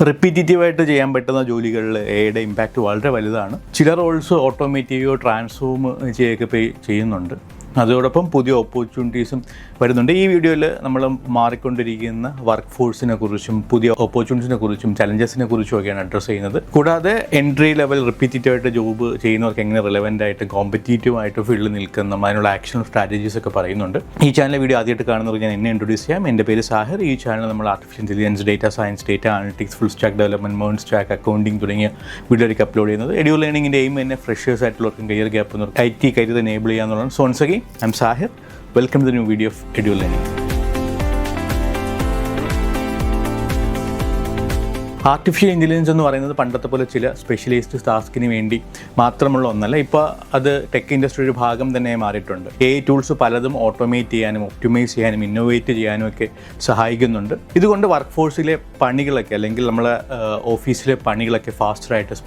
റിപ്പീറ്റീവായിട്ട് ചെയ്യാൻ പറ്റുന്ന ജോലികളിൽ എയുടെ ഇമ്പാക്റ്റ് വളരെ വലുതാണ്. ചില റോൾസ് ഓട്ടോമേറ്റീവോ ട്രാൻസ്ഫോം ചെയ്യുകയൊക്കെ ചെയ്യുന്നുണ്ട്. അതോടൊപ്പം പുതിയ ഓപ്പർച്യൂണിറ്റീസും വരുന്നുണ്ട്. ഈ വീഡിയോയിൽ നമ്മൾ മാറിക്കൊണ്ടിരിക്കുന്ന വർക്ക് ഫോഴ്സിനെ കുറിച്ചും പുതിയ ഓപ്പർച്യൂണിറ്റീസിനെ കുറിച്ചും ചലഞ്ചസിനെ കുറിച്ചും ഒക്കെയാണ് അഡ്രസ്സ് ചെയ്യുന്നത്. കൂടാതെ എൻട്രി ലെവൽ റിപ്പീറ്റീവായിട്ട് ജോബ് ചെയ്യുന്നവർക്ക് എങ്ങനെ റിലവൻ്റ് ആയിട്ട് കോമ്പറ്റീറ്റീവ് ആയിട്ട് ഫീൽഡിൽ നിൽക്കുന്ന അതിനുള്ള ആക്ഷൻ സ്ട്രാറ്റജീസ് ഒക്കെ പറയുന്നുണ്ട്. ഈ ചാനൽ വീഡിയോ ആദ്യമായിട്ട് കാണുന്നവർക്ക് ഞാൻ എന്നെ ഇൻട്രൊഡ്യൂസ് ചെയ്യാം. എൻ്റെ പേര് സാഹിർ. ഈ ചാനൽ നമ്മൾ artificial intelligence, data science, data analytics, full stack development, മോൺ സ്റ്റാക്ക്, അക്കൗണ്ടിങ് തുടങ്ങിയ വീഡിയോയിലേക്ക് അപ്ലോഡ് ചെയ്യുന്നത്. എഡ്യൂ ലേണിംഗിൻ്റെ എയിം തന്നെ ഫ്രഷേഴ്സ് ആയിട്ടുള്ളവർക്കും career gap IT career enable ചെയ്യാന്നുള്ളതാണ്. So once again I'm Sahir. Welcome to the new video of Edu Learning. Artificial intelligence എന്ന് പറയുന്നത് പണ്ടത്തെ പോലെ ചില സ്പെഷ്യലൈസ്ഡ് ടാസ്കിന് വേണ്ടി മാത്രമുള്ള ഒന്നല്ല. ഇപ്പോൾ അത് ടെക് ഇൻഡസ്ട്രി ഒരു ഭാഗം തന്നെ മാറിയിട്ടുണ്ട്. AI ടൂൾസ് പലതും ഓട്ടോമേറ്റ് ചെയ്യാനും ഒപ്റ്റിമൈസ് ചെയ്യാനും ഇന്നോവേറ്റ് ചെയ്യാനും ഒക്കെ സഹായിക്കുന്നുണ്ട്. ഇതുകൊണ്ട് വർക്ക് ഫോഴ്സിലെ പണികളൊക്കെ അല്ലെങ്കിൽ നമ്മളെ ഓഫീസിലെ പണികളൊക്കെ ഫാസ്റ്ററായിട്ട്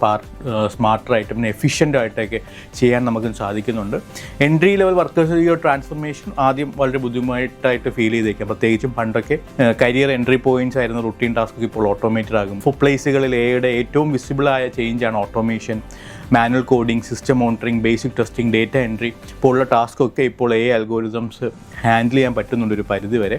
സ്മാർട്ടറായിട്ട് പിന്നെ എഫിഷ്യൻ്റായിട്ടൊക്കെ ചെയ്യാൻ നമുക്ക് സാധിക്കുന്നുണ്ട്. എൻട്രി ലെവൽ വർക്കേഴ്സ് ഈ ഒരു ട്രാൻസ്ഫോർമേഷൻ ആദ്യം വളരെ ബുദ്ധിമുട്ടായിട്ട് ഫീൽ ചെയ്തേക്കാം. പ്രത്യേകിച്ചും പണ്ടൊക്കെ കരിയർ എൻട്രി പോയിൻറ്റ്സ് ആയിരുന്ന റുട്ടീൻ ടാസ്ക് ഇപ്പോൾ ഓട്ടോമേറ്റഡ് ആകും. പ്ലേസുകളിൽ എയുടെ ഏറ്റവും വിസിബിളായ ചേഞ്ചാണ് automation, manual coding, system monitoring, basic testing, data entry പോലുള്ള ടാസ്കൊക്കെ ഇപ്പോൾ AI അൽഗോരിതംസ് ഹാൻഡിൽ ചെയ്യാൻ പറ്റുന്നുണ്ട് ഒരു പരിധി വരെ.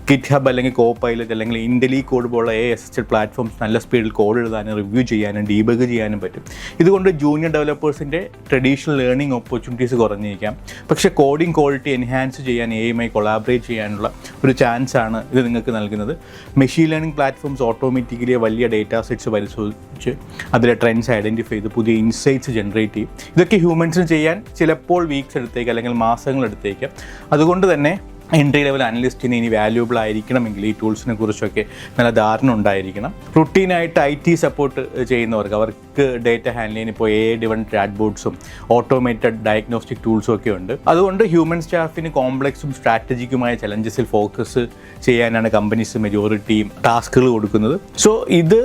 GitHub അല്ലെങ്കിൽ കോപൈലറ്റ് അല്ലെങ്കിൽ IntelliCode പോലുള്ള AI അസിസ്റ്റഡ് പ്ലാറ്റ്ഫോംസ് നല്ല സ്പീഡിൽ കോഡ് എഴുതാനും റിവ്യൂ ചെയ്യാനും ഡീബഗ് ചെയ്യാനും പറ്റും. ഇതുകൊണ്ട് ജൂനിയർ ഡെവലപ്പേഴ്സിൻ്റെ ട്രഡീഷണൽ ലേണിംഗ് ഓപ്പർച്യൂണിറ്റീസ് കുറഞ്ഞിരിക്കാം. പക്ഷേ കോഡിംഗ് ക്വാളിറ്റി എൻഹാൻസ് ചെയ്യാൻ AIയുമായി കൊളാബറേറ്റ് ചെയ്യാനുള്ള ഒരു ചാൻസാണ് ഇത് നിങ്ങൾക്ക് നൽകുന്നത്. മെഷീൻ ലേണിംഗ് പ്ലാറ്റ്ഫോംസ് ഓട്ടോമാറ്റിക്കലി വലിയ ഡേറ്റ സെറ്റ്സ് പരിശോധിച്ച് അതിലെ ട്രെൻഡ്സ് ഐഡൻറ്റിഫൈ ചെയ്ത് പുതിയ ഇൻസൈറ്റ്സ് ജനറേറ്റ് ചെയ്യും. ഇതൊക്കെ ഹ്യൂമൻസിന് ചെയ്യാൻ ചിലപ്പോൾ വീക്സ് എടുത്തേക്കാം അല്ലെങ്കിൽ മാസങ്ങൾ എടുത്തേക്കാം. അതുകൊണ്ട് തന്നെ എൻട്രി ലെവൽ അനലിസ്റ്റിന് ഇനി വാല്യൂബിൾ ആയിരിക്കണമെങ്കിൽ ഈ ടൂൾസിനെ കുറിച്ചൊക്കെ നല്ല ധാരണ ഉണ്ടായിരിക്കണം. റുട്ടീനായിട്ട് IT സപ്പോർട്ട് ചെയ്യുന്നവർക്ക് അവർക്ക് ഡേറ്റ ഹാൻഡിൽ ചെയ്യാൻ ഇപ്പോൾ AI ഡ്രിവൺ ചാറ്റ് ബോട്ട്സും ഓട്ടോമേറ്റഡ് ഡയഗ്നോസ്റ്റിക് ടൂൾസും ഒക്കെ ഉണ്ട്. അതുകൊണ്ട് ഹ്യൂമൻ സ്റ്റാഫിന് കോംപ്ലക്സും സ്ട്രാറ്റജിക്കുമായ ചലഞ്ചസിൽ ഫോക്കസ് ചെയ്യാനാണ് കമ്പനീസ് മെജോറിറ്റിയും ടാസ്കുകൾ കൊടുക്കുന്നത്. സോ ഇത്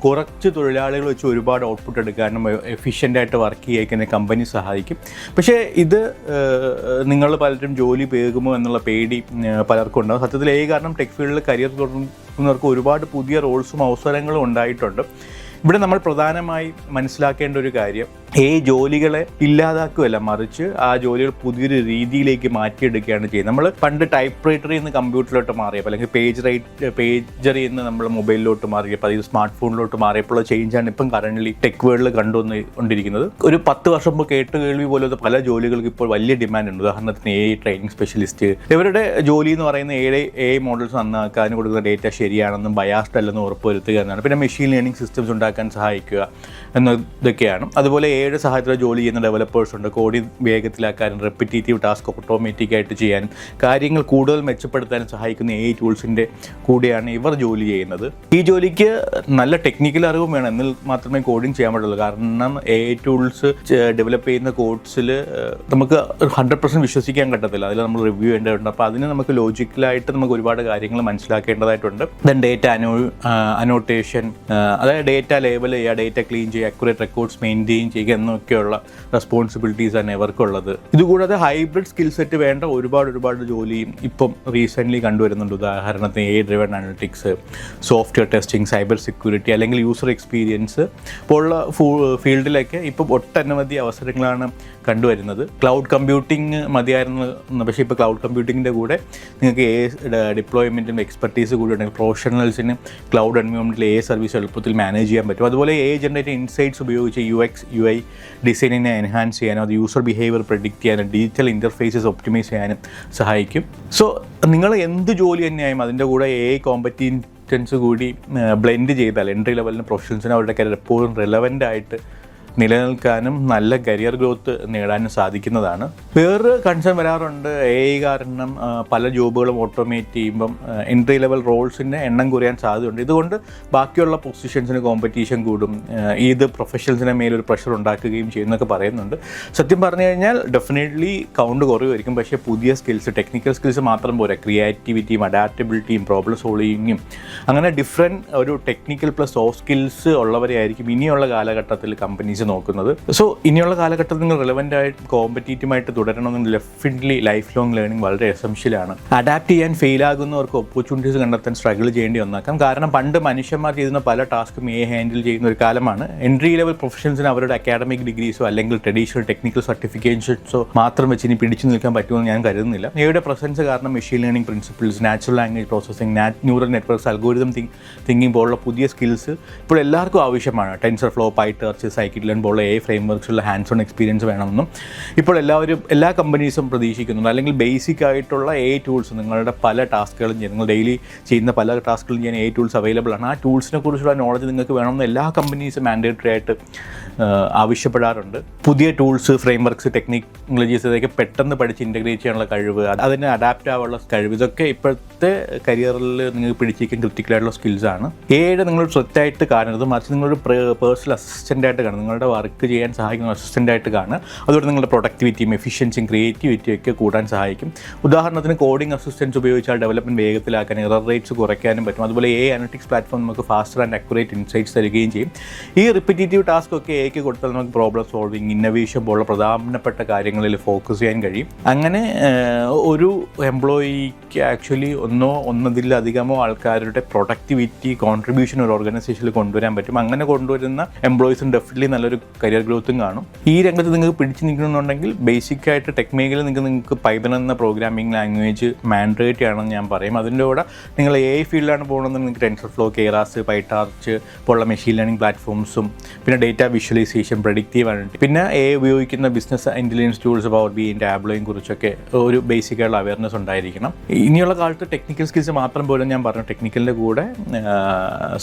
കുറച്ച് തൊഴിലാളികൾ വെച്ച് ഒരുപാട് ഔട്ട്പുട്ട് എടുക്കാനും എഫിഷ്യൻ്റായിട്ട് വർക്ക് ചെയ്യാൻ കമ്പനി സഹായിക്കും. പക്ഷേ ഇത് നിങ്ങൾ പലരും ജോലി പേകുമോ എന്നുള്ള പേടി പലർക്കും ഉണ്ടാകും. സത്യത്തിൽ കാരണം ടെക് ഫീൽഡിൽ കരിയർ തുടങ്ങുന്നവർക്ക് ഒരുപാട് പുതിയ റോൾസും അവസരങ്ങളും ഉണ്ടായിട്ടുണ്ട്. ഇവിടെ നമ്മൾ പ്രധാനമായി മനസ്സിലാക്കേണ്ട ഒരു കാര്യം ജോലികളെ ഇല്ലാതാക്കുകയല്ല, മറിച്ച് ആ ജോലികൾ പുതിയൊരു രീതിയിലേക്ക് മാറ്റിയെടുക്കുകയാണ് ചെയ്യുന്നത്. നമ്മൾ പണ്ട് ടൈപ്പ് റൈറ്ററിൽ നിന്ന് കമ്പ്യൂട്ടറിലോട്ട് മാറിയപ്പോൾ അല്ലെങ്കിൽ പേജറിൽ നിന്ന് നമ്മൾ മൊബൈലിലോട്ട് മാറിയപ്പോൾ അതായത് സ്മാർട്ട് ഫോണിലോട്ട് മാറിയപ്പോൾ ചേഞ്ചാണ് ഇപ്പം കറൻ്റ്ലി ടെക് വേൾഡിൽ കണ്ടുവന്നുകൊണ്ടിരിക്കുന്നത്. ഒരു 10 വർഷം മുമ്പ് കേട്ടുകേൾവി പോലത്തെ പല ജോലികൾക്ക് ഇപ്പോൾ വലിയ ഡിമാൻഡ് ഉണ്ട്. ഉദാഹരണത്തിന് AI ട്രെയിനിങ് സ്പെഷ്യലിസ്റ്റ്, ഇവരുടെ ജോലി എന്ന് പറയുന്നത് AI മോഡൽസ് നന്നാക്കാൻ കൊടുക്കുന്ന ഡേറ്റ ശരിയാണെന്നും ബയാസ്ഡ് അല്ലെന്നും ഉറപ്പുവരുത്തുക എന്നാണ്. പിന്നെ മെഷീൻ ലേണിംഗ് സിസ്റ്റംസ് ഉണ്ടാക്കാൻ സഹായിക്കുക എന്നതൊക്കെയാണ്. അതുപോലെ AI സഹായത്തോടെ ജോലി ചെയ്യുന്ന ഡെവലപ്പേഴ്സ് ഉണ്ട്. കോഡിംഗ് വേഗത്തിലാക്കാനും റെപ്പിറ്റേറ്റീവ് ടാസ്ക് ഓട്ടോമാറ്റിക്കായിട്ട് ചെയ്യാനും കാര്യങ്ങൾ കൂടുതൽ മെച്ചപ്പെടുത്താനും സഹായിക്കുന്ന AI ടൂൾസിൻ്റെ കൂടെയാണ് ഇവർ ജോലി ചെയ്യുന്നത്. ഈ ജോലിക്ക് നല്ല ടെക്നിക്കൽ അറിവും വേണം, എന്നാൽ മാത്രമേ കോഡിംഗ് ചെയ്യാൻ പറ്റുള്ളൂ. കാരണം AI ടൂൾസ് ഡെവലപ്പ് ചെയ്യുന്ന കോഡ്സിൽ നമുക്ക് 100% വിശ്വസിക്കാൻ പറ്റത്തില്ല. അതിൽ നമ്മൾ റിവ്യൂ ചെയ്യേണ്ടതുണ്ട്. അപ്പോൾ അതിന് നമുക്ക് ലോജിക്കലായിട്ട് നമുക്ക് ഒരുപാട് കാര്യങ്ങൾ മനസ്സിലാക്കേണ്ടതായിട്ടുണ്ട്. ദെൻ ഡേറ്റ അനോട്ടേഷൻ, അതായത് ഡേറ്റ ലേബൽ ചെയ്യുക, ഡേറ്റ ക്ലീൻ ചെയ്യുക, അക്യുറേറ്റ് റെക്കോർഡ്സ് മെയിൻറ്റെയിൻ ചെയ്യുക എന്നൊക്കെയുള്ള റെസ്പോൺസിബിലിറ്റീസ് ആണ് ഇവർക്കുള്ളത്. ഇതുകൂടാതെ ഹൈബ്രിഡ് സ്കിൽ സെറ്റ് വേണ്ട ഒരുപാട് ജോലിയും ഇപ്പം റീസെൻ്റ്ലി കണ്ടുവരുന്നുണ്ട്. ഉദാഹരണത്തിന് AI driven analytics, software testing, cyber security അല്ലെങ്കിൽ യൂസർ എക്സ്പീരിയൻസ് പോലുള്ള ഫീൽഡിലൊക്കെ ഇപ്പം ഒട്ടനവധി അവസരങ്ങളാണ് കണ്ടുവരുന്നത്. ക്ലൗഡ് കമ്പ്യൂട്ടിംഗ് മതിയായിരുന്നു, പക്ഷേ ഇപ്പോൾ ക്ലൗഡ് കമ്പ്യൂട്ടിങ്ങിൻ്റെ കൂടെ നിങ്ങൾക്ക് AI ഡിപ്ലോയ്മെൻറ്റും എക്സ്പെർട്ടീസ് കൂടി ഉണ്ടെങ്കിൽ പ്രൊഫഷണൽസിന് ക്ലൗഡ് എൻവയോൺമെൻറ്റിൽ AI സർവീസ് എളുപ്പത്തിൽ മാനേജ് ചെയ്യാൻ പറ്റും. അതുപോലെ AI ജനറേറ്റഡ് ഇൻസൈറ്റ്സ് ഉപയോഗിച്ച് UX UI ഡിസൈനിനെ എൻഹാൻസ് ചെയ്യാനും അത് യൂസർ ബിഹേവിയർ പ്രെഡിക്റ്റ് ചെയ്യാനും ഡിജിറ്റൽ ഇൻ്റർഫേസസ് ഒപ്റ്റിമൈസ് ചെയ്യാനും സഹായിക്കും. സോ നിങ്ങൾ എന്ത് ജോലി തന്നെയായും അതിൻ്റെ കൂടെ AI കോമ്പറ്റൻസ് കൂടി ബ്ലെൻഡ് ചെയ്താൽ എൻട്രി ലെവലിന് പ്രൊഫഷണൽസിന് അവരുടെ കരിയർ എപ്പോഴും റെലവൻ്റ് ആയിട്ട് നിലനിൽക്കാനും നല്ല കരിയർ ഗ്രോത്ത് നേടാനും സാധിക്കുന്നതാണ്. വേറൊരു കൺസേൺ വരാറുണ്ട്, AI കാരണം പല ജോബുകളും ഓട്ടോമേറ്റ് ചെയ്യുമ്പം എൻട്രി ലെവൽ റോൾസിൻ്റെ എണ്ണം കുറയാൻ സാധ്യതയുണ്ട്. ഇതുകൊണ്ട് ബാക്കിയുള്ള പൊസിഷൻസിന് കോമ്പറ്റീഷൻ കൂടും, ഇത് പ്രൊഫഷണൽസിനെ മേലൊരു പ്രഷർ ഉണ്ടാക്കുകയും ചെയ്യുന്നൊക്കെ പറയുന്നുണ്ട്. സത്യം പറഞ്ഞു കഴിഞ്ഞാൽ ഡെഫിനറ്റ്ലി കൗണ്ട് കുറയുമായിരിക്കും. പക്ഷേ പുതിയ സ്കിൽസ്, ടെക്നിക്കൽ സ്കിൽസ് മാത്രം പോരാ, ക്രിയേറ്റിവിറ്റിയും അഡാപ്റ്റബിലിറ്റിയും പ്രോബ്ലം സോൾവിങ്ങും അങ്ങനെ ഡിഫറെൻറ്റ് ഒരു ടെക്നിക്കൽ പ്ലസ് സോഫ്റ്റ് സ്കിൽസ് ഉള്ളവരെ ആയിരിക്കും ഇനിയുള്ള കാലഘട്ടത്തിൽ കമ്പനീസ് കമ്പനീസ് നോക്കുന്നത്. സോ ഇനിയുള്ള കാലഘട്ടത്തിൽ നിങ്ങൾ റെലവൻ്റ് ആയിട്ട് കോമ്പറ്റീറ്റീവായിട്ട് തുടരണമെങ്കിൽ ഡെഫിനറ്റ്ലി ലൈഫ് ലോങ് ലേണിംഗ് വളരെ എസെൻഷ്യലാണ്. അഡാപ്റ്റ് ചെയ്യാൻ ഫെയിലാകുന്നവർക്ക് ഓപ്പർച്യൂണിറ്റീസ് കണ്ടെത്താൻ സ്ട്രഗിൾ ചെയ്യേണ്ടി വന്നേക്കാം. കാരണം പണ്ട് മനുഷ്യന്മാർ ചെയ്യുന്ന പല ടാസ്കും ഹാൻഡിൽ ചെയ്യുന്ന ഒരു കാലമാണ്. എൻട്രി ലെവൽ പ്രൊഫഷൻസിന് അവരുടെ അക്കാഡമിക് ഡിഗ്രീസോ അല്ലെങ്കിൽ ട്രഡീഷണൽ ടെക്നിക്കൽ സർട്ടിഫിക്കേഷൻസോ മാത്രം വെച്ച് ഇനി പിടിച്ചു നിൽക്കാൻ പറ്റുമെന്ന് ഞാൻ കരുതുന്നില്ല. എയുടെ പ്രസൻസ് കാരണം machine learning principles, natural language processing, neural networks, algorithm thinking പോലുള്ള പുതിയ സ്കിൽസ് ഇപ്പോൾ എല്ലാവർക്കും ആവശ്യമാണ്. ടെൻസർഫ്ലോ, പൈടർച്ച്, സൈക്കിറ്റ് ലേൺ പോലുള്ള ഫ്രെയിംവർക്സുള്ള ഹാൻഡ്സ് ഓൺ എക്സ്പീരിയൻസ് വേണമെന്നും ഇപ്പോൾ എല്ലാ കമ്പനീസും പ്രതീക്ഷിക്കുന്നുണ്ട്. അല്ലെങ്കിൽ ബേസിക് ആയിട്ടുള്ള ടൂൾസ് നിങ്ങളുടെ പല ടാസ്കുകളും ചെയ്യാൻ, നിങ്ങൾ ഡെയിലി ചെയ്യുന്ന പല ടാസ്കുകളും ചെയ്യാൻ ടൂൾസ് അവൈലബിൾ ആണ്. ആ ടൂൾസിനെ കുറിച്ചുള്ള നോളജ് നിങ്ങൾക്ക് വേണമെന്ന് എല്ലാ കമ്പനീസും മാൻഡേറ്ററി ആയിട്ട് ആവശ്യപ്പെടാറുണ്ട്. പുതിയ ടൂൾസ്, ഫ്രെയിംവർക്സ്, ടെക്നോളജീസ് ഇതൊക്കെ പെട്ടെന്ന് പഠിച്ച് ഇൻ്റഗ്രേറ്റ് ചെയ്യാനുള്ള കഴിവ്, അതിന് അഡാപ്റ്റ് ആവാനുള്ള കഴിവ്, ഇതൊക്കെ ഇപ്പോഴത്തെ കരിയറിൽ നിങ്ങൾക്ക് പിടിച്ചിരിക്കാൻ ക്രിറ്റിക്കലായിട്ടുള്ള സ്കിൽസാണ്. നിങ്ങൾ ത്രെറ്റായിട്ട് കാണരുത്, മറിച്ച് നിങ്ങളൊരു പേഴ്സണൽ അസിസ്റ്റൻ്റായിട്ട് കാണുക, നിങ്ങളുടെ വർക്ക് ചെയ്യാൻ സഹായിക്കുന്ന അസിസ്റ്റൻ്റായിട്ട് കാണുക. അതുകൊണ്ട് നിങ്ങളുടെ പ്രൊഡക്ടിവിറ്റിയും എഫിഷ്യൻസിയും ക്രിയേറ്റിവിറ്റിയും ഒക്കെ കൂടാൻ സഹായിക്കും. ഉദാഹരണത്തിന് കോഡിംഗ് അസിസ്റ്റൻസ് ഉപയോഗിച്ചാൽ ഡെവലപ്മെൻറ്റ് വേഗത്തിലാക്കാൻ, എറർ റേറ്റ്സ് കുറയ്ക്കാനും പറ്റും. അതുപോലെ അനലിറ്റിക്സ് പ്ലാറ്റ്ഫോം നമുക്ക് ഫാസ്റ്റർ ആൻഡ് അക്യുറേറ്റ് ഇൻസൈറ്റ്സ് തരികയും ചെയ്യും. ഈ റിപ്പീറ്റീവ് ടാസ്ക് ഒക്കെ കൊടുത്താൽ നമുക്ക് പ്രോബ്ലം സോൾവിങ്, ഇന്നോവേഷൻ പോലുള്ള പ്രധാനപ്പെട്ട കാര്യങ്ങളിൽ ഫോക്കസ് ചെയ്യാൻ കഴിയും. അങ്ങനെ ഒരു എംപ്ലോയിക്ക് ആക്ച്വലി ഒന്നതിലധികമോ ആൾക്കാരുടെ പ്രൊഡക്ടിവിറ്റി കോൺട്രിബ്യൂഷൻ ഒരു ഓർഗനൈസേഷനിൽ കൊണ്ടുവരാൻ പറ്റും. അങ്ങനെ കൊണ്ടുവരുന്ന എംപ്ലോയീസിന് ഡെഫിനറ്റ്ലി നല്ലൊരു കരിയർ ഗ്രോത്തും കാണും. ഈ രംഗത്ത് നിങ്ങൾക്ക് പിടിച്ചു നിൽക്കണമെന്നുണ്ടെങ്കിൽ ബേസിക്കായിട്ട് ടെക് മേഖലയിൽ നിങ്ങൾക്ക് പൈത്തൺ എന്ന പ്രോഗ്രാമിംഗ് ലാംഗ്വേജ് മാൻഡേറ്ററി ആണെന്ന് ഞാൻ പറയും. അതിൻ്റെ കൂടെ നിങ്ങൾ ഫീൽഡിലാണ് പോകുന്നതെന്ന് നിങ്ങൾക്ക് ടെൻസർഫ്ലോ, കേറാസ്, പൈടാർച്ച് പോലുള്ള മെഷീൻ ലേണിംഗ് പ്ലാറ്റ്ഫോംസും, പിന്നെ ഡേറ്റ വിഷ്വലൈസേഷൻ, പ്രഡിക്റ്റീവ് അനലിറ്റിക്സ്, പിന്നെ ഉപയോഗിക്കുന്ന business intelligence tools, power B, ടാബ്ലോയും കുറിച്ചൊക്കെ ഒരു ബേസിക്കായിട്ടുള്ള അവയർനെസ് ഉണ്ടായിരിക്കണം. ഇനിയുള്ള കാലത്ത് ടെക്നിക്കൽ സ്കിൽസ് മാത്രം പോലും ഞാൻ പറഞ്ഞു, ടെക്നിക്കലിൻ്റെ കൂടെ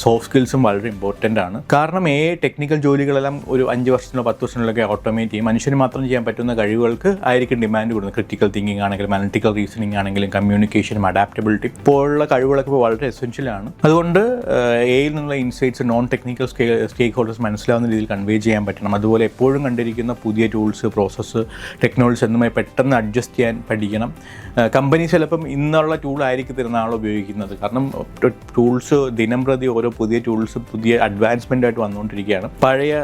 സോഫ്റ്റ് സ്കിൽസും വളരെ ഇമ്പോർട്ടൻ്റ് ആണ്. കാരണം ടെക്നിക്കൽ ജോലികളെല്ലാം ഒരു 5 വർഷത്തിലോ 10 വർഷത്തിലൊക്കെ ഓട്ടോമേറ്റ് ചെയ്യും. മനുഷ്യന് മാത്രം ചെയ്യാൻ പറ്റുന്ന കഴിവുകൾക്ക് ആയിരിക്കും ഡിമാൻഡ് കൊടുക്കുന്നത്. ക്രിറ്റിക്കൽ തിങ്കിങ് ആണെങ്കിലും അനലിറ്റിക്കൽ റീസണിങ് ആണെങ്കിലും കമ്മ്യൂണിക്കേഷനും അഡാപ്റ്റബിലിറ്റി പോലുള്ള കഴിവുകളൊക്കെ ഇപ്പോൾ വളരെ എസെൻഷ്യലാണ്. അതുകൊണ്ട് എയിൽ നിന്നുള്ള ഇൻസൈറ്റ്സ് നോൺ ടെക്നിക്കൽ സ്റ്റേക്ക് ഹോൾഡേഴ്സ് മനസ്സിലാവുന്ന രീതിയിൽ കൺവേ ചെയ്യാൻ പറ്റണം. അതുപോലെ എപ്പോഴും കണ്ടിരിക്കുന്ന പുതിയ ടൂൾസ്, പ്രോസസ്സ്, ടെക്നോളജീസ് എന്നുമായി പെട്ടെന്ന് അഡ്ജസ്റ്റ് ചെയ്യാൻ പഠിക്കണം. കമ്പനി ചിലപ്പം ഇന്നുള്ള ടൂളായിരിക്കും നാളെ ഉപയോഗിക്കുന്നത്. കാരണം ടൂൾസ് ദിനം പ്രതി ഓരോ പുതിയ ടൂൾസ്, പുതിയ അഡ്വാൻസ്മെൻ്റ് ആയിട്ട് വന്നുകൊണ്ടിരിക്കുകയാണ്. പഴയ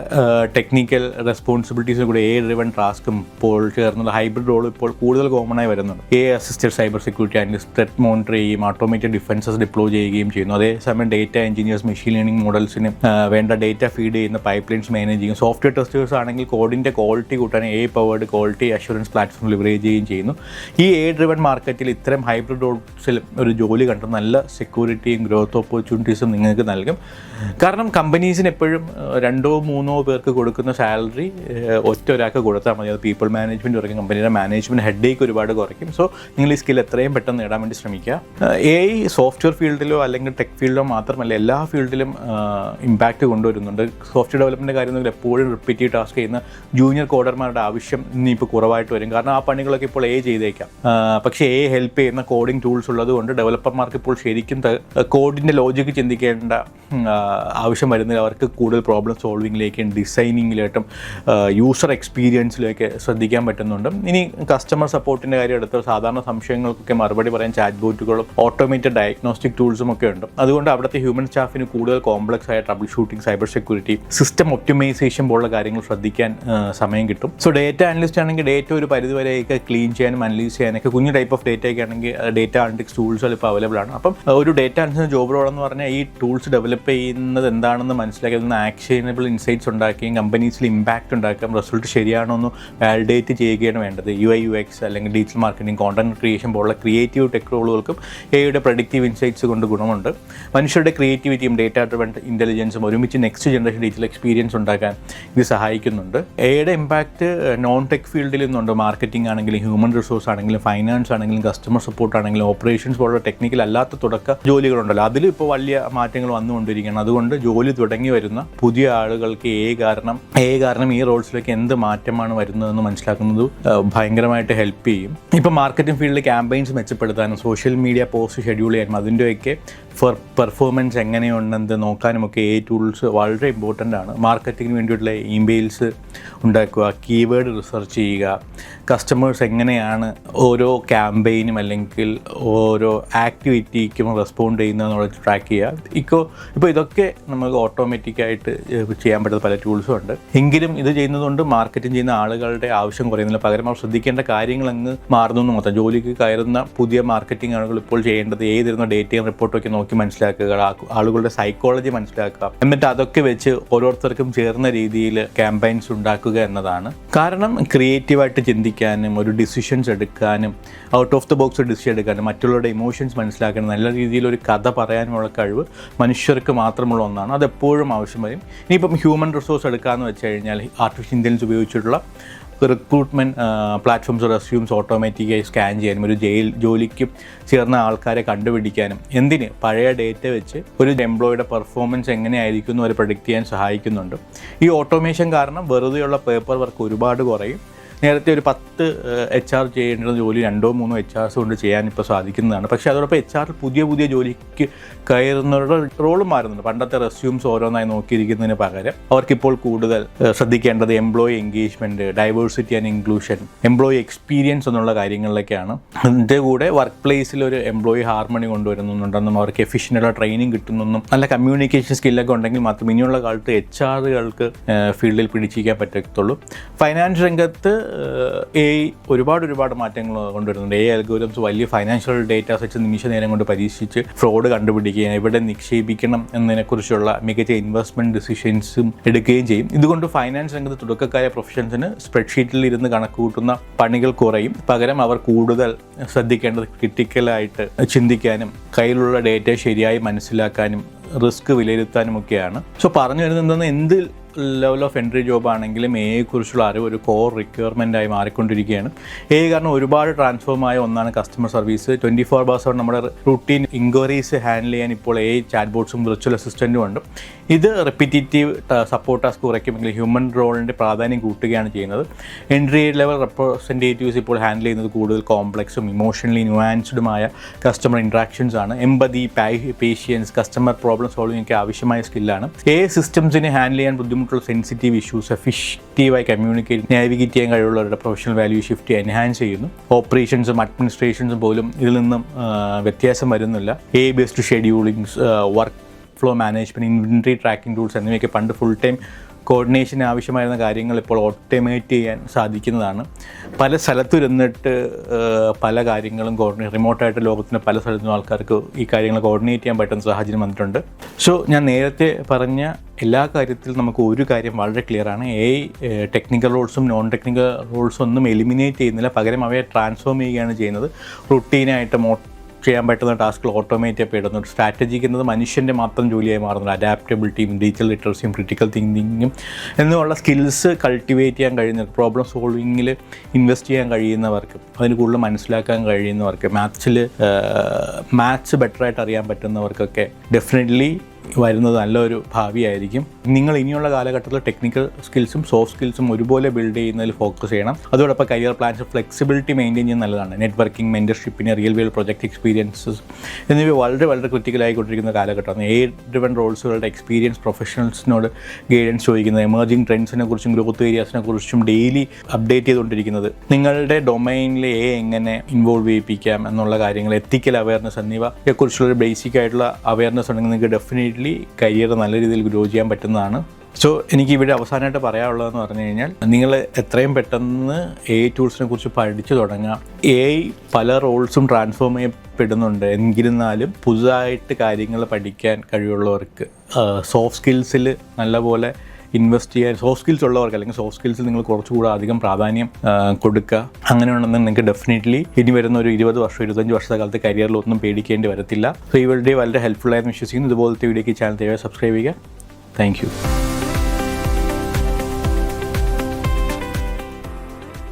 ടെക്നിക്കൽ റെസ്പോൺസിബിലിറ്റീസിന് കൂടെ ഡ്രിവൺ ടാസ്കും ഇപ്പോൾ ചേർന്നുള്ള ഹൈബ്രിഡ് റോൾ ഇപ്പോൾ കൂടുതൽ കോമൺ ആയി വരുന്നുണ്ട്. Assisted cyber security analyst threat monitor ചെയ്യുകയും ഓട്ടോമേറ്റഡ് ഡിഫൻസസ് ഡിപ്ലോയ് ചെയ്യുകയും ചെയ്യുന്നു. അതേസമയം ഡേറ്റ എഞ്ചിനീയേഴ്സ് മെഷീൻ ലേണിംഗ് മോഡൽസിന് വേണ്ട ഡേറ്റ ഫീഡ് ചെയ്യുന്ന പൈപ്പ് ലൈൻസ് മാനേജ് ചെയ്യും. സോഫ്റ്റ്വെയർ ടെസ്റ്റേഴ്സ് ആണെങ്കിൽ കോഡിൻ്റെ ക്വാളിറ്റി കൂട്ടാൻ powered quality assurance platform leverage ചെയ്യുകയും ചെയ്യുന്നു. ഈ ഡ്രിവൺ മാർക്കറ്റിൽ ഇത്തരം ഹൈബ്രിഡ് റോൾസിൽ ഒരു ജോലി കണ്ട് നല്ല സെക്യൂരിറ്റിയും ഗ്രോത്ത് ഓപ്പർച്യൂണിറ്റീസും നിങ്ങൾക്ക് നൽകും. കാരണം കമ്പനീസിന് എപ്പോഴും 2-3 പേർക്ക് കൊടുക്കുന്ന സാലറി ഒരാൾക്ക് കൊടുത്താൽ മതി. അത് പീപ്പിൾ മാനേജ്മെൻറ്റ് കുറയ്ക്കും, കമ്പനിയുടെ മാനേജ്മെൻറ്റ് ഹെഡേക്ക് ഒരുപാട് കുറയ്ക്കും. സോ നിങ്ങൾ ഈ സ്കിൽ എത്രയും പെട്ടെന്ന് നേടാൻ വേണ്ടി ശ്രമിക്കുക. സോഫ്റ്റ്വെയർ ഫീൽഡിലോ അല്ലെങ്കിൽ ടെക് ഫീൽഡിലോ മാത്രമല്ല, എല്ലാ ഫീൽഡിലും ഇമ്പാക്റ്റ് കൊണ്ടുവരുന്നുണ്ട്. സോഫ്റ്റ്വെയർ ഡെവലപ്മെൻറ്റ് കാര്യങ്ങൾ എപ്പോഴും റിപ്പീറ്റീവ് ടാസ്ക് ചെയ്യുന്ന ജൂനിയർ കോഡർമാരുടെ ആവശ്യം ഇനിയിപ്പോൾ കുറവായിട്ട് വരും. കാരണം ആ പണികളൊക്കെ ഇപ്പോൾ ചെയ്തേക്കാം. പക്ഷേ ഹെൽപ്പ് ചെയ്യുന്ന കോഡിംഗ് ടൂൾസ് ഉള്ളതുകൊണ്ട് ഡെവലപ്പർമാർക്ക് ഇപ്പോൾ ശരിക്കും കോഡിൻ്റെ ലോജിക്ക് ചിന്തിക്കേണ്ട ആവശ്യം വരുന്നില്ല. അവർക്ക് കൂടുതൽ പ്രോബ്ലം സോൾവിങ്ങിലേക്കും ഡിസൈനിങ്ങിലേക്കും യൂസർ എക്സ്പീരിയൻസിലേക്ക് ശ്രദ്ധിക്കാൻ പറ്റുന്നുണ്ട്. ഇനി കസ്റ്റമർ സപ്പോർട്ടിൻ്റെ കാര്യം എടുത്ത് സാധാരണ സംശയങ്ങൾക്കൊക്കെ മറുപടി പറയാൻ ചാറ്റ് ബോട്ടുകളും ഓട്ടോമേറ്റഡ് ഡയഗ്നോസ്റ്റിക് ടൂൾസും ഒക്കെ ഉണ്ട്. അതുകൊണ്ട് അവിടുത്തെ ഹ്യൂമൻ സ്റ്റാഫിന് കൂടുതൽ കോംപ്ലക്സ് ആയ troubleshooting, cyber security, system optimisation പോലുള്ള കാര്യങ്ങൾ ശ്രദ്ധിക്കാൻ സമയം കിട്ടും. സോ ഡേറ്റ അനലിസ്റ്റ് ആണെങ്കിൽ ഡേറ്റ ഒരു പരിധിവരെയൊക്കെ ക്ലീൻ ചെയ്യാനും അനലൈസ് ചെയ്യാനൊക്കെ കുഞ്ഞു ടൈപ്പ് ഓഫ് ഡേറ്റയൊക്കെ ആണെങ്കിൽ ഡേറ്റ അനലിറ്റിക്സ് ടൂൾസുകൾ ഇപ്പോൾ അവൈലബിൾ ആണ്. അപ്പം ഒരു ഡേറ്റ അനലിസ്റ്റ് ജോബ് റോൾ എന്ന് പറഞ്ഞാൽ ഈ ടൂൾസ് ഡെവലപ്പ് ചെയ്യുന്നത് എന്താണെന്ന് മനസ്സിലാക്കി അതിന് ആക്ഷനബിൾ ഇൻസൈറ്റ്സ് ഉണ്ടാക്കുകയും കമ്പനീസിൽ ഇമ്പാക്റ്റ് ഉണ്ടാക്കാം, റിസൾട്ട് ശരിയാണോ എന്ന് വാലിഡേറ്റ് ചെയ്യുകയാണ് വേണ്ടത്. UX അല്ലെങ്കിൽ ഡിജിറ്റൽ മാർക്കറ്റിംഗ്, കോണ്ടന്റ് ക്രിയേഷൻ പോലുള്ള ക്രിയേറ്റീവ് ടെക് റോളുകൾക്കും പ്രഡിക്റ്റീവ് ഇൻസൈറ്റ്സ് കൊണ്ട് ഗുണമുണ്ട്. മനുഷ്യരുടെ ക്രിയേറ്റിവിറ്റിയും ഡേറ്റ ഡ്രിവൺ ഇൻ്റലിജൻസും ഒരുമിച്ച് നെക്സ്റ്റ് ജനറേഷൻ ഡിജിറ്റൽ എക്സ്പീരിയൻസ് ഉണ്ടാക്കാൻ ഇത് സഹായിക്കുന്നുണ്ട്. ഇമ്പാക്റ്റ് നോൺ ടെക് ഫീൽഡിൽ നിന്നുണ്ട്. മാർക്കറ്റിംഗ് ആണെങ്കിലും ഹ്യൂമൻ റിസോഴ്സ് ആണെങ്കിലും ഫൈനാൻസ് ആണെങ്കിലും കസ്റ്റമർ സപ്പോർട്ട് ആണെങ്കിലും ഓപ്പറേഷൻസ് പോലുള്ള ടെക്നിക്കൽ അല്ലാത്ത തുടക്ക ജോലികളുണ്ടല്ലോ, അതിലും ഇപ്പോൾ വലിയ മാറ്റങ്ങൾ വന്നുകൊണ്ടിരിക്കുകയാണ്. അതുകൊണ്ട് ജോലി തുടങ്ങി വരുന്ന പുതിയ ആളുകൾക്ക് കാരണം ഈ റോൾസിലേക്ക് എന്ത് മാറ്റമാണ് വരുന്നതെന്ന് മനസ്സിലാക്കുന്നത് ഭയങ്കരമായിട്ട് ഹെൽപ്പ് ചെയ്യും. ഇപ്പോൾ മാർക്കറ്റിംഗ് ഫീൽഡിൽ ക്യാമ്പയിൻസ് മെച്ചപ്പെടുത്താനും സോഷ്യൽ മീഡിയ പോസ്റ്റ് ഷെഡ്യൂൾ ചെയ്യാനും അതിൻ്റെയൊക്കെ പെർഫോമൻസ് എങ്ങനെയുണ്ടെന്ന് നോക്കാനുമൊക്കെ ടൂൾസ് വളരെ ഇമ്പോർട്ടൻ്റ് ആണ്. മാർക്കറ്റിങ്ങിന് വേണ്ടിയിട്ടുള്ള ഇമെയിൽസ് ഉണ്ടാക്കുക, കീവേഡ് റിസർച്ച് ചെയ്യുക, കസ്റ്റമേഴ്സ് എങ്ങനെയാണ് ഓരോ ക്യാമ്പയിനും അല്ലെങ്കിൽ അല്ലെങ്കിൽ ഓരോ ആക്ടിവിറ്റിക്കും റെസ്പോണ്ട് ചെയ്യുന്നതെന്നുള്ളത് ട്രാക്ക് ചെയ്യുക. ഇപ്പോൾ ഇതൊക്കെ നമുക്ക് ഓട്ടോമാറ്റിക്കായിട്ട് ചെയ്യാൻ പറ്റുന്ന പല ടൂൾസും ഉണ്ട്. എങ്കിലും ഇത് ചെയ്യുന്നതുകൊണ്ട് മാർക്കറ്റിംഗ് ചെയ്യുന്ന ആളുകളുടെ ആവശ്യം കുറയുന്നില്ല. പകരം അവർ ശ്രദ്ധിക്കേണ്ട കാര്യങ്ങളങ്ങ് മാറുന്നു മൊത്തം. ജോലിക്ക് കയറുന്ന പുതിയ മാർക്കറ്റിംഗ് ആളുകൾ ഇപ്പോൾ ചെയ്യേണ്ടത് ഏതിരുന്ന ഡേറ്റയും റിപ്പോർട്ടൊക്കെ നോക്കി മനസ്സിലാക്കുക, ആളുകളുടെ സൈക്കോളജി മനസ്സിലാക്കുക, എന്നിട്ട് അതൊക്കെ വെച്ച് ഓരോരുത്തർക്കും ചേർന്ന രീതിയിൽ ക്യാമ്പയിൻസ് ഉണ്ടാക്കുക എന്നതാണ്. കാരണം ക്രിയേറ്റീവായിട്ട് ചിന്തിക്കാനും ഒരു ഡിസിഷൻസ് എടുക്കാനും out of the box decision എടുക്കാനും മറ്റുള്ളവരുടെ ഇമോഷൻസ് മനസ്സിലാക്കാനും നല്ല രീതിയിൽ ഒരു കഥ പറയാനുമുള്ള കഴിവ് മനുഷ്യർക്ക് മാത്രമുള്ള ഒന്നാണ്. അതെപ്പോഴും ആവശ്യം വരും. ഇനിയിപ്പം ഹ്യൂമൻ റിസോഴ്സ് എടുക്കാമെന്ന് വെച്ച് കഴിഞ്ഞാൽ ആർട്ടിഫിഷ്യൽ ഇൻ്റലിജൻസ് ഉപയോഗിച്ചിട്ടുള്ള റിക്രൂട്ട്മെൻറ്റ് പ്ലാറ്റ്ഫോംസ് റെസ്യൂംസ് ഓട്ടോമാറ്റിക്കായി സ്കാൻ ചെയ്യാനും ഒരു ജോലിക്ക് ചേർന്ന ആൾക്കാരെ കണ്ടുപിടിക്കാനും പഴയ ഡേറ്റ വെച്ച് ഒരു എംപ്ലോയിയുടെ പെർഫോമൻസ് എങ്ങനെയായിരിക്കും എന്ന് അവർ പ്രഡിക്റ്റ് ചെയ്യാൻ സഹായിക്കുന്നുണ്ട്. ഈ ഓട്ടോമേഷൻ കാരണം വെറുതെയുള്ള പേപ്പർ വർക്ക് ഒരുപാട് കുറയും. നേരത്തെ ഒരു 10 HR ചെയ്യേണ്ട ജോലി 2-3 HRs കൊണ്ട് ചെയ്യാൻ ഇപ്പോൾ സാധിക്കുന്നതാണ്. പക്ഷേ അതോടൊപ്പം HR പുതിയ ജോലിക്ക് കയറുന്നവരുടെ റോളും മാറുന്നുണ്ട്. പണ്ടത്തെ റെസ്യൂംസ് ഓരോന്നായി നോക്കിയിരിക്കുന്നതിന് പകരം അവർക്കിപ്പോൾ കൂടുതൽ ശ്രദ്ധിക്കേണ്ടത് employee engagement, diversity and inclusion, employee experience എന്നുള്ള കാര്യങ്ങളിലേക്കാണ്. അതിൻ്റെ കൂടെ വർക്ക് പ്ലേസിൽ ഒരു എംപ്ലോയി ഹാർമണി കൊണ്ടുവരുന്നുണ്ടെന്നും അവർക്ക് എഫിഷ്യൻ്റുള്ള ട്രെയിനിങ് കിട്ടുന്നെന്നും നല്ല കമ്മ്യൂണിക്കേഷൻ സ്കില്ലൊക്കെ ഉണ്ടെങ്കിൽ മാത്രം ഇനിയുള്ള കാലത്ത് HRകൾക്ക് ഫീൽഡിൽ പിടിച്ചിരിക്കാൻ പറ്റത്തുള്ളൂ. ഫൈനാൻസ് രംഗത്ത് AI ഒരുപാട് മാറ്റങ്ങൾ കൊണ്ടുവരുന്നുണ്ട്. AI അൽഗോരിതംസ് വലിയ ഫൈനാൻഷ്യൽ ഡേറ്റാസ് വെച്ച് നിമിഷ നേരം കൊണ്ട് പരീക്ഷിച്ച് ഫ്രോഡ് കണ്ടുപിടിക്കുകയും എവിടെ നിക്ഷേപിക്കണം എന്നതിനെക്കുറിച്ചുള്ള മികച്ച ഇൻവെസ്റ്റ്മെൻറ്റ് ഡിസിഷൻസും എടുക്കുകയും ചെയ്യും. ഇതുകൊണ്ട് ഫൈനാൻസ് രംഗത്ത് തുടക്കക്കാരായ പ്രൊഫഷൻസിന് സ്പ്രെഡ്ഷീറ്റിൽ ഇരുന്ന് കണക്ക് കൂട്ടുന്ന പണികൾ കുറയും. പകരം അവർ കൂടുതൽ ശ്രദ്ധിക്കേണ്ടത് ക്രിട്ടിക്കലായിട്ട് ചിന്തിക്കാനും കയ്യിലുള്ള ഡേറ്റ ശരിയായി മനസ്സിലാക്കാനും റിസ്ക് വിലയിരുത്താനുമൊക്കെയാണ്. പറഞ്ഞു വരുന്നത് എന്ത് ലെവൽ ഓഫ് എൻട്രി ജോബ് ആണെങ്കിലും AI-കുറിച്ചുള്ള അറിവ് ഒരു കോർ റിക്വയർമെൻറ്റായി മാറിക്കൊണ്ടിരിക്കുകയാണ്. AI കാരണം ഒരുപാട് ട്രാൻസ്ഫോമായ ഒന്നാണ് കസ്റ്റമർ സർവീസ്. 24/7 നമ്മുടെ റുട്ടീൻ ഇൻക്വയറീസ് ഹാൻഡിൽ ചെയ്യാൻ ഇപ്പോൾ AI ചാറ്റ് ബോട്ട്സും വിർച്വൽ അസിസ്റ്റൻറ്റും ഉണ്ട്. ഇത് റിപ്പീറ്റേറ്റീവ് സപ്പോർട്ട് ടാസ്ക് കുറയ്ക്കുമെങ്കിൽ ഹ്യൂമൻ റോളിൻ്റെ പ്രാധാന്യം കൂട്ടുകയാണ് ചെയ്യുന്നത്. എൻട്രി ലെവൽ റെപ്രസെൻറ്റേറ്റീവ്സ് ഇപ്പോൾ ഹാൻഡിൽ ചെയ്യുന്നത് കൂടുതൽ കോംപ്ലക്സും ഇമോഷണലി ന്യൂആൻസ്ഡുമായ കസ്റ്റമർ ഇൻട്രാക്ഷൻസ് ആണ്. Empathy, patience, customer problem solving ഒക്കെ ആവശ്യമായ സ്കില്ലാണ്. AI സിസ്റ്റംസിനെ ഹാൻഡിൽ ചെയ്യാൻ ബുദ്ധിമുട്ടുള്ള സെൻസിറ്റീവ് ഇഷ്യൂസ് എഫിഷ്യറ്റീവായി കമ്മ്യൂണിക്കേറ്റ് നാവിഗേറ്റ് ചെയ്യാൻ കഴിവുള്ളവരുടെ പ്രൊഫഷണൽ വാല്യൂ ഷിഫ്റ്റ് എൻഹാൻസ് ചെയ്യുന്നു. ഓപ്പറേഷൻസും അഡ്മിനിസ്ട്രേഷൻസും പോലും ഇതിൽ നിന്നും വ്യത്യാസം വരുന്നില്ല. AI based schedulings, workflow management, inventory tracking tools എന്നിവയൊക്കെ പണ്ട് ഫുൾ ടൈം കോർഡിനേഷന് ആവശ്യമായിരുന്ന കാര്യങ്ങൾ ഇപ്പോൾ ഓട്ടോമേറ്റ് ചെയ്യാൻ സാധിക്കുന്നതാണ്. പല സ്ഥലത്തിരുന്നിട്ട് പല കാര്യങ്ങളും റിമോട്ടായിട്ട് ലോകത്തിൻ്റെ പല സ്ഥലത്തും ആൾക്കാർക്ക് ഈ കാര്യങ്ങൾ കോർഡിനേറ്റ് ചെയ്യാൻ പറ്റുന്ന സാഹചര്യം വന്നിട്ടുണ്ട്. ഞാൻ നേരത്തെ പറഞ്ഞ എല്ലാ കാര്യത്തിലും നമുക്ക് ഒരു കാര്യം വളരെ ക്ലിയറാണ്. AI ടെക്നിക്കൽ റോൾസും നോൺ ടെക്നിക്കൽ റോൾസും ഒന്നും എലിമിനേറ്റ് ചെയ്യുന്നില്ല, പകരം അവയെ ട്രാൻസ്ഫോം ചെയ്യുകയാണ് ചെയ്യുന്നത്. റുട്ടീനായിട്ട് ചെയ്യാൻ പറ്റുന്ന ടാസ്കുകൾ ഓട്ടോമേറ്റ് ചെയ്യപ്പെടുന്നു. സ്ട്രാറ്റജിക്ക് എന്നത് മനുഷ്യൻ്റെ മാത്രം ജോലിയായി മാറുന്നുണ്ട്. അഡാപ്റ്റബിലിറ്റിയും ഡിജിറ്റൽ ലിറ്ററസിയും ക്രിട്ടിക്കൽ തിങ്കിങ്ങും എന്നുള്ള സ്കിൽസ് കൾട്ടിവേറ്റ് ചെയ്യാൻ കഴിയുന്ന, പ്രോബ്ലം സോൾവിങ്ങിൽ ഇൻവെസ്റ്റ് ചെയ്യാൻ കഴിയുന്നവർക്ക്, അതിന് കൂടുതൽ മനസ്സിലാക്കാൻ കഴിയുന്നവർക്ക്, മാത്സ് ബെറ്ററായിട്ട് അറിയാൻ പറ്റുന്നവർക്കൊക്കെ ഡെഫിനറ്റ്ലി വരുന്നത് നല്ലൊരു ഭാവിയായിരിക്കും. നിങ്ങൾ ഇനിയുള്ള കാലഘട്ടത്തിൽ ടെക്നിക്കൽ സ്കിൽസും സോഫ്റ്റ് സ്കിൽസും ഒരുപോലെ ബിൽഡ് ചെയ്യുന്നതിൽ ഫോക്കസ് ചെയ്യണം. അതോടൊപ്പം കരിയർ പ്ലാൻസ് ഫ്ലെക്സിബിലിറ്റി മെയിൻറ്റെയിൻ ചെയ്യുന്നത് നല്ലതാണ്. നെറ്റ്വർക്കിംഗ്, മെൻറ്റർഷിപ്പിന്, റിയൽ വേൾഡ് പ്രൊജക്ട് എക്സ്പീരിയൻസസ് എന്നിവ വളരെ ക്രിട്ടിക്കലായിക്കൊണ്ടിരിക്കുന്ന കാലഘട്ടമാണ്. AI ഡ്രിവൺ റോൾസുകളുടെ എക്സ്പീരിയൻസ് പ്രൊഫഷണൽസിനോട് ഗൈഡൻസ് ചോദിക്കുന്നത്, എമർജിംഗ് ട്രെൻഡ്സിനെ കുറിച്ചും ഗ്രോത്ത് ഏരിയാസിനെ കുറിച്ചും ഡെയിലി അപ്ഡേറ്റ് ചെയ്തുകൊണ്ടിരിക്കുന്നത്, നിങ്ങളുടെ ഡൊമൈനിൽ AI എങ്ങനെ ഇൻവോൾവ് ചെയ്യിപ്പിക്കാം എന്നുള്ള കാര്യങ്ങൾ, എത്തിക്കൽ അവയർനെസ് എന്നിവയെക്കുറിച്ചുള്ളൊരു ബേസിക് ആയിട്ടുള്ള അവയർനെസ് ഉണ്ടെങ്കിൽ നിങ്ങൾക്ക് ഡെഫിനറ്റ്ലി കരിയർ നല്ല രീതിയിൽ ഗ്രോ ചെയ്യാൻ പറ്റുന്നതാണ്. എനിക്ക് ഇവിടെ അവസാനമായിട്ട് പറയാനുള്ളതെന്ന് പറഞ്ഞു കഴിഞ്ഞാൽ, നിങ്ങൾ എത്രയും പെട്ടെന്ന് AI ടൂൾസിനെ കുറിച്ച് പഠിച്ചു തുടങ്ങുക. AI പല റോൾസും ട്രാൻസ്ഫോം ചെയ്യപ്പെടുന്നുണ്ട്. എന്നിരുന്നാലും പുതുതായിട്ട് കാര്യങ്ങൾ പഠിക്കാൻ കഴിവുള്ളവർക്ക് സോഫ്റ്റ് സ്കിൽസിൽ നല്ലപോലെ ഇൻവെസ്റ്റ് ചെയ്യാൻ, സോഫ്റ്റ് സ്കിൽസ് ഉള്ളവർക്ക് അല്ലെങ്കിൽ സോഫ്റ്റ് സ്കിൽസിൽ നിങ്ങൾ കുറച്ചുകൂടെ അധികം പ്രാധാന്യം കൊടുക്കുക. അങ്ങനെയുണ്ടെങ്കിൽ നിങ്ങൾക്ക് ഡെഫിനറ്റ്ലി ഇനി വരുന്ന ഒരു 20 വർഷം 25 വർഷത്തെ കാലത്ത് കരിയറിൽ ഒന്നും പേടിക്കേണ്ടി വരത്തില്ല. ഈ വീഡിയോ വളരെ ഹെൽപ്ഫുൾ ആയെന്ന് വിശ്വസിക്കുന്നു. ഇതുപോലത്തെ വീഡിയോക്ക് ചാനൽ സബ്സ്ക്രൈബ് ചെയ്യുക. Thank you.